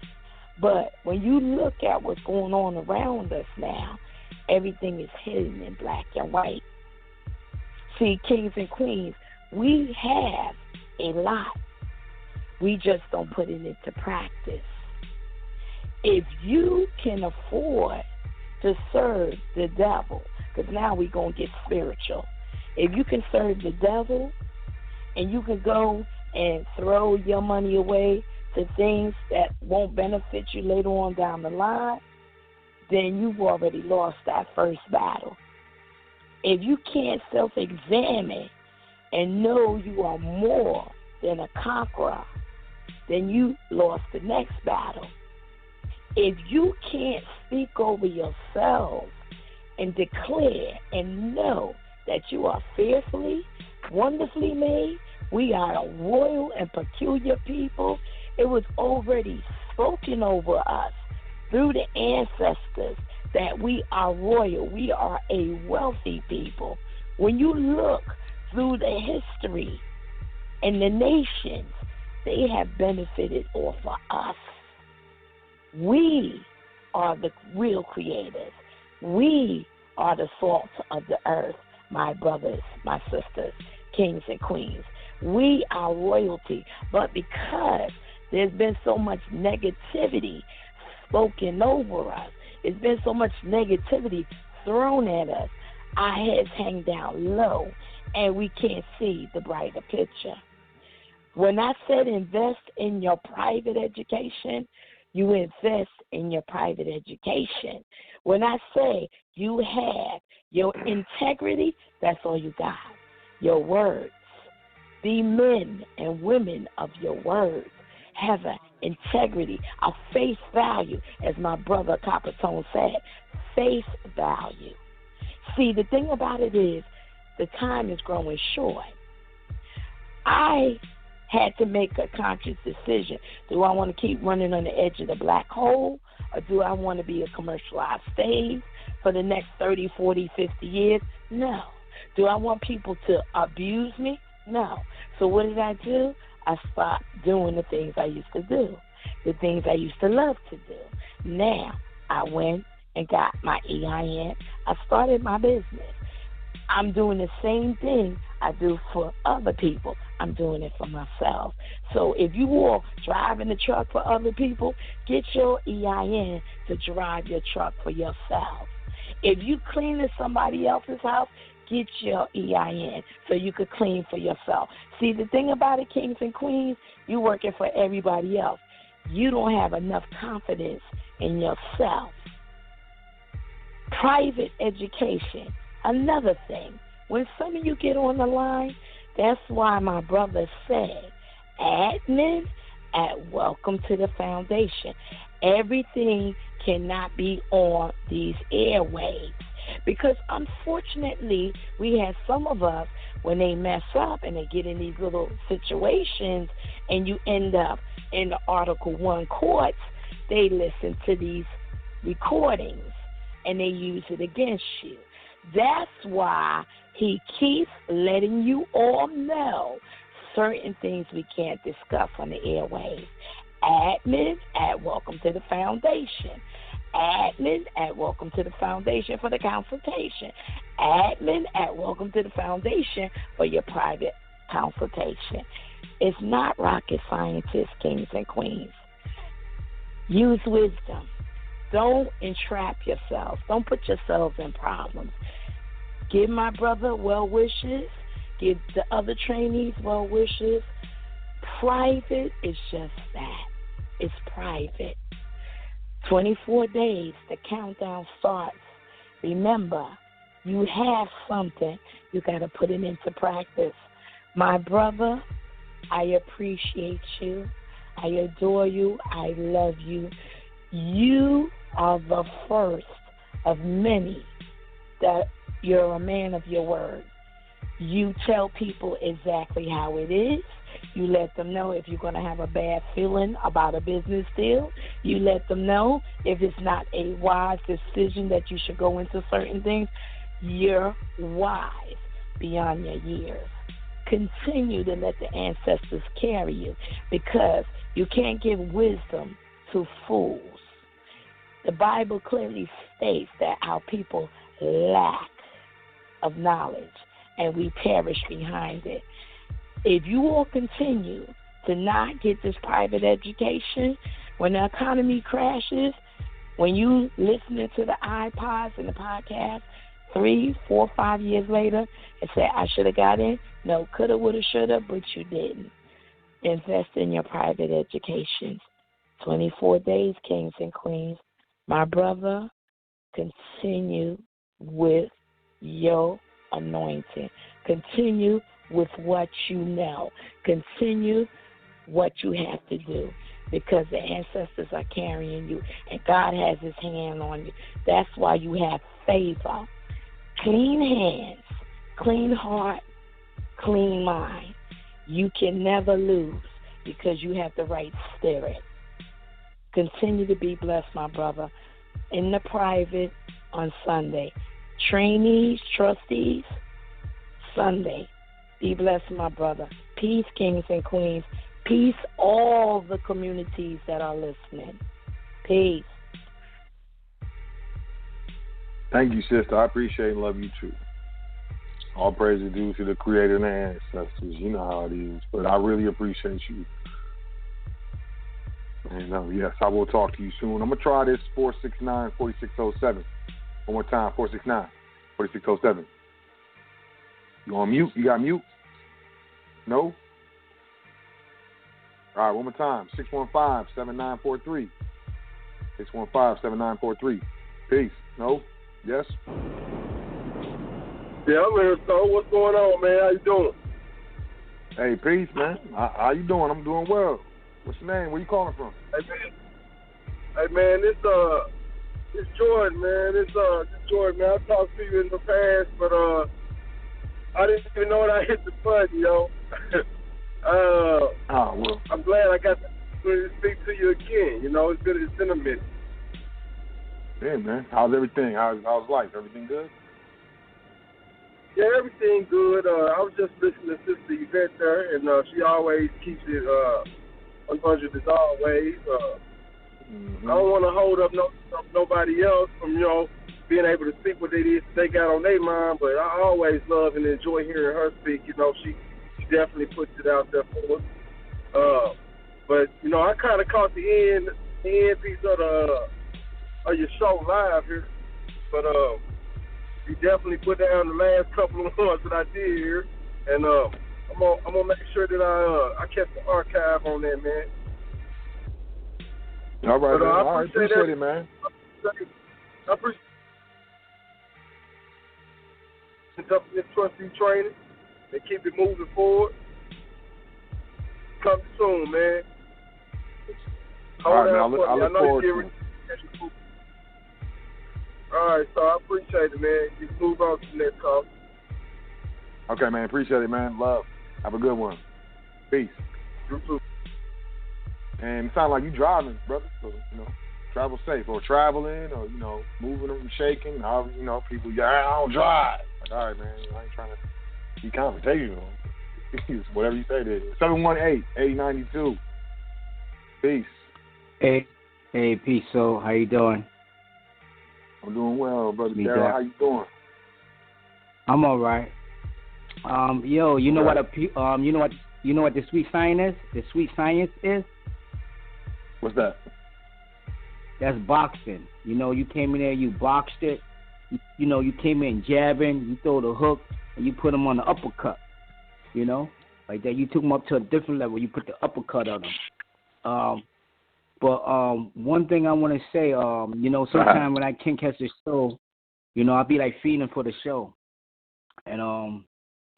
but when you look at what's going on around us now, everything is hidden in black and white. See, kings and queens, we have a lot. We just don't put it into practice. If you can afford to serve the devil, because now we're going to get spiritual. If you can serve the devil and you can go and throw your money away to things that won't benefit you later on down the line, then you've already lost that first battle. If you can't self-examine and know you are more than a conqueror, then you lost the next battle. If you can't speak over yourself and declare and know that you are fearfully, wonderfully made, we are a royal and peculiar people. It was already spoken over us through the ancestors that we are royal. We are a wealthy people. When you look through the history and the nations, they have benefited off of us. We are the real creators. We are the salt of the earth, my brothers, my sisters, kings and queens. We are royalty. But because there's been so much negativity spoken over us, there's been so much negativity thrown at us, our heads hang down low and we can't see the brighter picture. When I said invest in your private education, you invest in your private education. When I say you have your integrity, that's all you got. Your words. Be men and women of your words. Have an integrity, a face value, as my brother Coppertone said, face value. See, the thing about it is the time is growing short. I had to make a conscious decision. Do I want to keep running on the edge of the black hole, or do I want to be a commercialized slave for the next 30, 40, 50 years? No. Do I want people to abuse me? No. So what did I do? I stopped doing the things I used to do, the things I used to love to do. Now I went and got my EIN. I started my business. I'm doing the same thing I do for other people. I'm doing it for myself. So if you are driving the truck for other people, get your EIN to drive your truck for yourself. If you cleaning somebody else's house, get your EIN so you could clean for yourself. See, the thing about it, kings and queens, you're working for everybody else. You don't have enough confidence in yourself. Private education, another thing. When some of you get on the line, that's why my brother said, admin at Welcome to the Foundation. Everything cannot be on these airwaves. Because unfortunately, we have some of us, when they mess up and they get in these little situations and you end up in the Article 1 courts, they listen to these recordings and they use it against you. That's why he keeps letting you all know certain things we can't discuss on the airwaves. Admin at Welcome to the Foundation. Admin at Welcome to the Foundation for the consultation. Admin at Welcome to the Foundation for your private consultation. It's not rocket scientists, kings and queens. Use wisdom. Don't entrap yourselves. Don't put yourselves in problems. Give my brother well wishes. Give the other trainees well wishes. Private is just that. It's private. 24 days, the countdown starts. Remember, you have something. You got to put it into practice. My brother, I appreciate you. I adore you. I love you. You are the first of many that you're a man of your word. You tell people exactly how it is. You let them know if you're going to have a bad feeling about a business deal. You let them know if it's not a wise decision that you should go into certain things. You're wise beyond your years. Continue to let the ancestors carry you, because you can't give wisdom to fools. The Bible clearly states that our people lack of knowledge, and we perish behind it. If you all continue to not get this private education, when the economy crashes, when you listening to the iPods and the podcast 3, 4, 5 years later and say, I should have got in, no, coulda, woulda, shoulda, but you didn't. Invest in your private education. 24 days, kings and queens. My brother, continue with your anointing. Continue with what you know. Continue what you have to do, because the ancestors are carrying you and God has his hand on you. That's why you have favor. Clean hands, clean heart, clean mind. You can never lose because you have the right spirit. Continue to be blessed, my brother. In the private on Sunday. Trainees, trustees, Sunday. Be blessed, my brother. Peace, kings and queens. Peace, all the communities that are listening. Peace. Thank you, sister. I appreciate and love you too. All praise is due to the Creator and the ancestors. You know how it is. But I really appreciate you. And yes, I will talk to you soon. I'm going to try this 469-4607. One more time, 469-4607. You on mute? You got mute? No? All right, one more time, 615-7943. 615-7943. Peace. No? Yes? Yeah, I'm here, so what's going on, man? How you doing? Hey, peace, man. How you doing? I'm doing well. What's your name? Where you calling from? Hey, man, it's Jordan, man. It's Jordan, man. I talked to you in the past, but I didn't even know that I hit the button, yo. Well. I'm glad I got the opportunity to speak to you again. You know, it's been a minute. Yeah, man. How's everything? How's life? Everything good? Yeah, everything good. I was just listening to Sister Yvette there, and she always keeps it 100 as always. I don't want to hold up nobody else from, being able to speak what it is they got on their mind, but I always love and enjoy hearing her speak. You know, she definitely puts it out there for us. But, I kind of caught the end piece of your show live here. But you definitely put down the last couple of ones that I did here. And I'm gonna make sure that I catch the archive on that, man. All right, but, man. All right, appreciate it, man. I appreciate the trustee training and keep it moving forward. Come soon, man. All right, man. I look forward to it. All right, so I appreciate it, man. You can move on to the next call. Okay, man. Appreciate it, man. Love. Have a good one. Peace. You too. And it sounds like you driving, brother. So, travel safe, or traveling, or, moving and shaking. However, people, I don't drive. Like, all right, man. I ain't trying to be confrontational. Whatever you say there. 718-8092. Peace. Hey, peace. So, how you doing? I'm doing well, brother Darryl. How you doing? I'm all right. You know what the sweet science is? The sweet science is? What's that? That's boxing. You came in there, you boxed it. You came in jabbing, you throw the hook, and you put them on the uppercut. Like that. You took them up to a different level. You put the uppercut on them. But one thing I want to say, sometimes when I can't catch the show, I'll be like feeding for the show. And,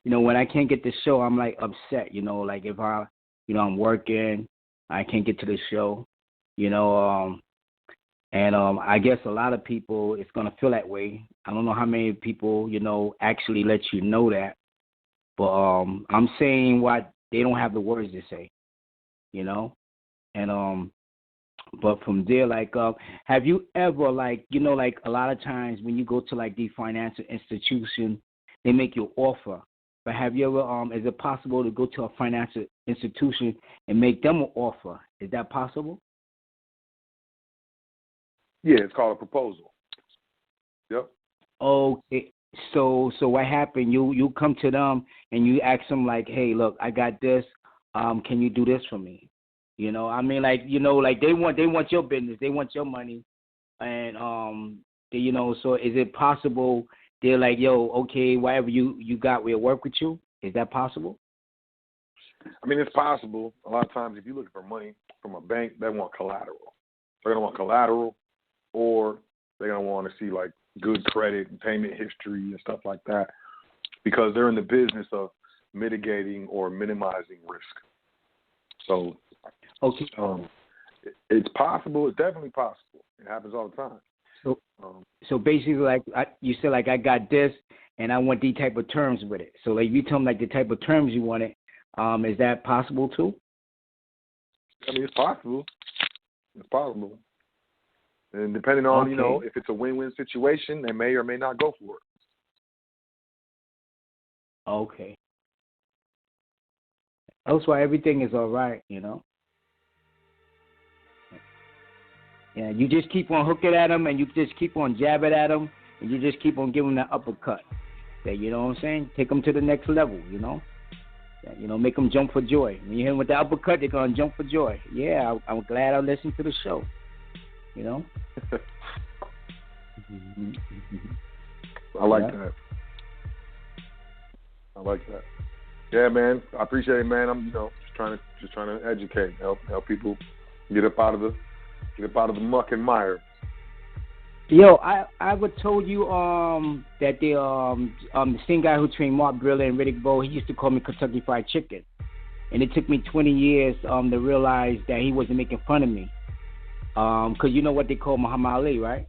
when I can't get the show, I'm like upset, like if I'm working, I can't get to the show, and I guess a lot of people, it's going to feel that way. I don't know how many people, actually let you know that, but I'm saying what they don't have the words to say, and but from there, have you ever, a lot of times when you go to the financial institution, they make you an offer. But have you ever, is it possible to go to a financial institution and make them an offer? Is that possible? Yeah, it's called a proposal. Yep. Okay. So what happened? You come to them and you ask them hey, look, I got this. Can you do this for me? They want your business, they want your money, and so is it possible they're like, yo, okay, whatever you got, we'll work with you? Is that possible? I mean, it's possible. A lot of times, if you're looking for money from a bank, they want collateral. They're gonna want collateral, or they're gonna want to see good credit and payment history and stuff like that, because they're in the business of mitigating or minimizing risk. So. Okay. It's possible. It's definitely possible. It happens all the time. So basically, you said, I got this, and I want these type of terms with it. So, you tell them the type of terms you want it. Is that possible too? I mean, it's possible. It's possible. And depending on if it's a win-win situation, they may or may not go for it. Okay. That's why everything is all right, Yeah, you just keep on hooking at them, and you just keep on jabbing at them, and you just keep on giving them that uppercut. You know what I'm saying? Take them to the next level, make them jump for joy. When you hit them with the uppercut, they're going to jump for joy. Yeah, I'm glad I listened to the show, I like that. I like that. Yeah, man. I appreciate it, man. I'm, just trying to educate, help people get up out of the muck and mire. Yo, I would told you that the same guy who trained Mark Brilla and Riddick Bowe, he used to call me Kentucky Fried Chicken, and it took me 20 years to realize that he wasn't making fun of me, because you know what they call Muhammad Ali, right?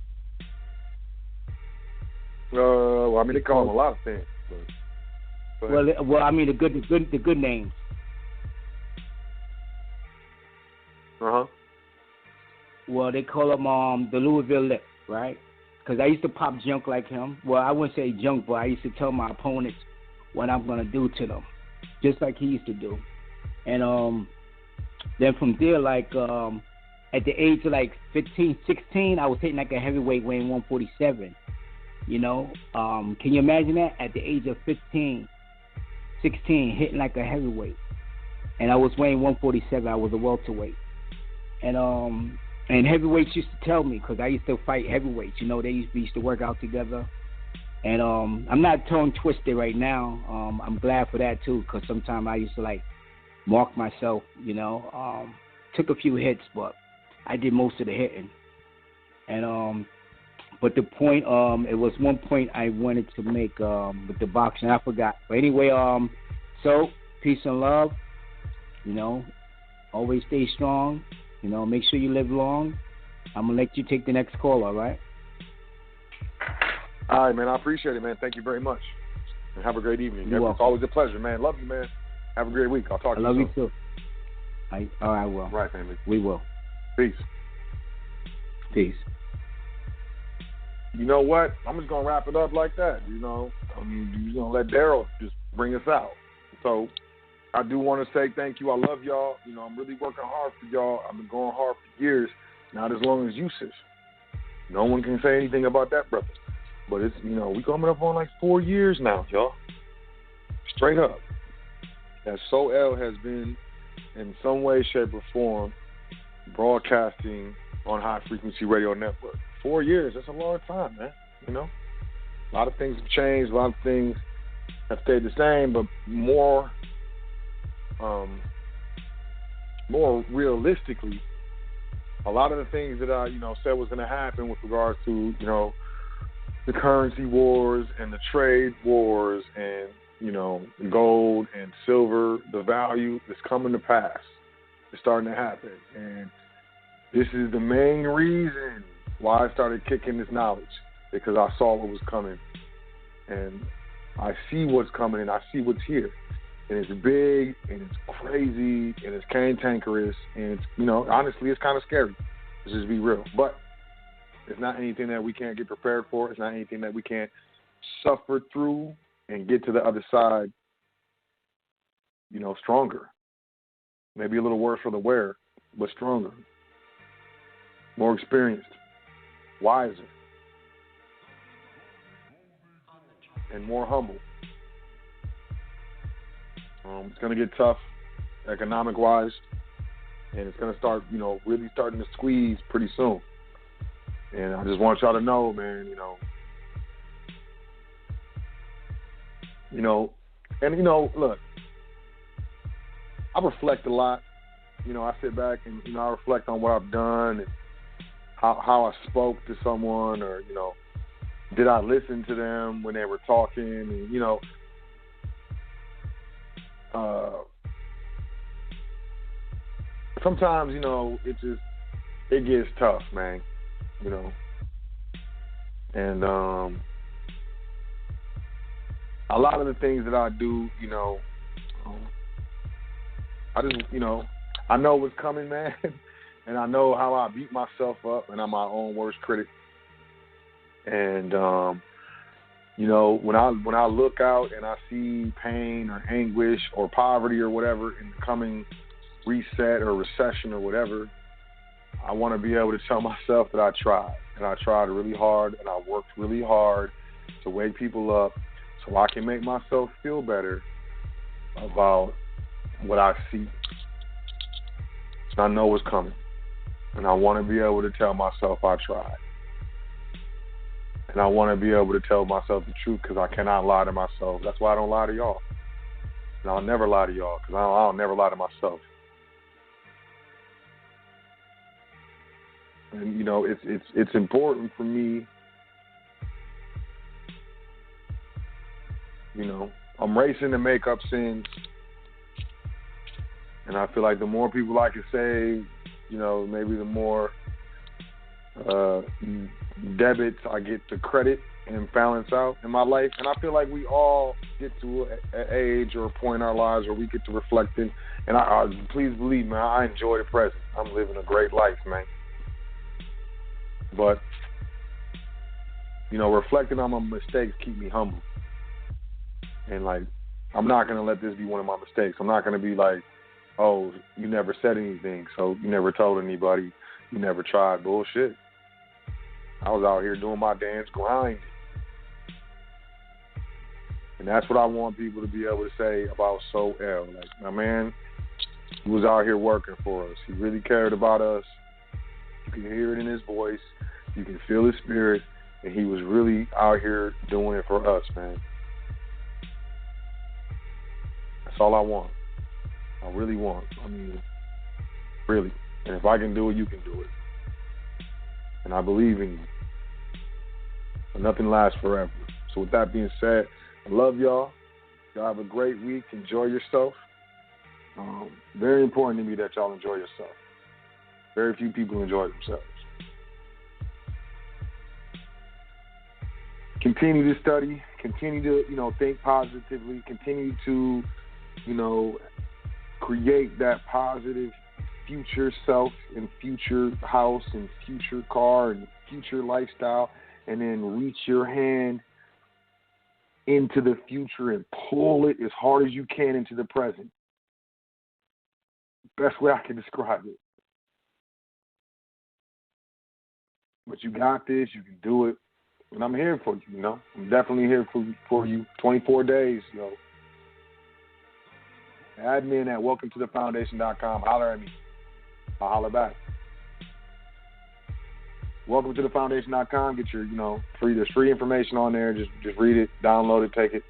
Well, I mean, they call him a lot of things. But well, I mean the good names. Well, they call him the Louisville Lip, right? Because I used to pop junk like him. Well, I wouldn't say junk, but I used to tell my opponents what I'm gonna do to them, just like he used to do. And then from there, at the age of 15, 16, I was hitting a heavyweight weighing 147. Can you imagine that? At the age of 15, 16, hitting a heavyweight, and I was weighing 147. I was a welterweight, and heavyweights used to tell me, because I used to fight heavyweights. They used to work out together, and I'm not tongue twisted right now. I'm glad for that too, because sometimes I used to mark myself. Took a few hits, but I did most of the hitting, and but the point, it was one point I wanted to make with the boxing. I forgot. But anyway, so peace and love. Always stay strong. Make sure you live long. I'm gonna let you take the next call. All right. All right, man. I appreciate it, man. Thank you very much. And have a great evening. It's always a pleasure, man. Love you, man. Have a great week. I'll talk to you soon. I love you too. All right, well. Right, family. We will. Peace. Peace. You know what? I'm just gonna wrap it up like that. I'm just gonna let Daryl just bring us out. So I do want to say thank you. I love y'all. I'm really working hard for y'all. I've been going hard for years, not as long as you, sis. No one can say anything about that, brother. But it's we coming up on 4 years now, y'all. Straight up. That SoL has been in some way, shape, or form broadcasting on High Frequency Radio Network. 4 years, that's a long time, man. A lot of things have changed, a lot of things have stayed the same, but more realistically, a lot of the things that I, said was going to happen with regards to, the currency wars and the trade wars and, gold and silver, the value is coming to pass. It's starting to happen. And this is the main reason why I started kicking this knowledge, because I saw what was coming. And I see what's coming and I see what's here. And it's big and it's crazy and it's cantankerous and it's, honestly, it's kind of scary. Let's just be real. But it's not anything that we can't get prepared for. It's not anything that we can't suffer through and get to the other side, stronger. Maybe a little worse for the wear, but stronger, more experienced, wiser, and more humble. It's going to get tough economic-wise, and it's going to start, really starting to squeeze pretty soon. And I just want y'all to know, man, look, I reflect a lot. I sit back and, I reflect on what I've done and how I spoke to someone or, did I listen to them when they were talking? And, sometimes, it gets tough, man, and a lot of the things that I do, I just, I know what's coming, man, and I know how I beat myself up, and I'm my own worst critic. And when I look out and I see pain or anguish or poverty or whatever in the coming reset or recession or whatever, I want to be able to tell myself that I tried, and I tried really hard, and I worked really hard to wake people up so I can make myself feel better about what I see. And I know what's coming, and I want to be able to tell myself I tried. And I want to be able to tell myself the truth because I cannot lie to myself. That's why I don't lie to y'all. And I'll never lie to y'all because I'll never lie to myself. And, it's important for me, I'm racing to make up sins. And I feel like the more people I can save, maybe the more debits I get to credit and balance out in my life. And I feel like we all get to an age or a point in our lives where we get to reflect in. And I please believe, man, I enjoy the present. I'm living a great life, man. But, reflecting on my mistakes keep me humble. And, I'm not going to let this be one of my mistakes. I'm not going to be like, oh, you never said anything, so you never told anybody, you never tried. Bullshit. I was out here doing my dance grind. And that's what I want people to be able to say about So L. My man, he was out here working for us. He really cared about us. You can hear it in his voice. You can feel his spirit. And he was really out here doing it for us, man. That's all I want. I really want. Really. And if I can do it, you can do it. And I believe in you. But nothing lasts forever. So with that being said, I love y'all. Y'all have a great week. Enjoy yourself. Very important to me that y'all enjoy yourself. Very few people enjoy themselves. Continue to study. Continue to, think positively. Continue to, create that positive future self and future house and future car and future lifestyle, and then reach your hand into the future and pull it as hard as you can into the present. Best way I can describe it. But you got this. You can do it. And I'm here for you, I'm definitely here for you 24 days, Admin at welcometothefoundation.com. Holler at me. I'll holler back. Welcometothefoundation.com. Get your, there's free information on there. Just read it, download it, take it.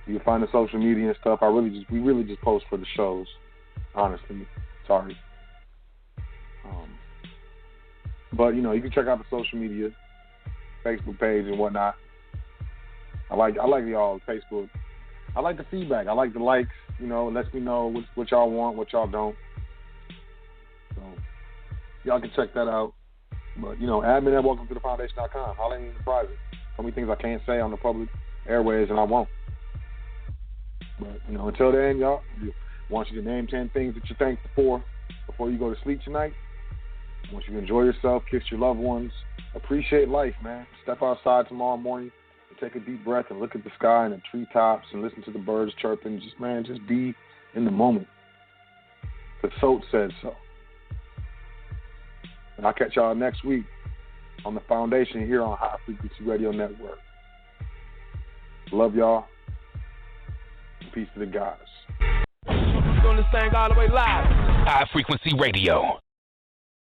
You can find the social media and stuff. We really just post for the shows. Honestly, sorry. But you can check out the social media, Facebook page and whatnot. I like y'all Facebook. I like the feedback. I like the likes. It lets me know what y'all want, what y'all don't. So y'all can check that out. But admin at welcometothefoundation.com. Holler at me in private. So many things I can't say on the public airways, and I won't. But, until then, y'all, I want you to name 10 things that you're thankful for before you go to sleep tonight. I want you to enjoy yourself, kiss your loved ones, appreciate life, man. Step outside tomorrow morning and take a deep breath and look at the sky and the treetops and listen to the birds chirping. Just be in the moment. The Sot said so. And I'll catch y'all next week on The Foundation here on High Frequency Radio Network. Love y'all. Peace to the gods. Doing this thing all the way live. High Frequency Radio.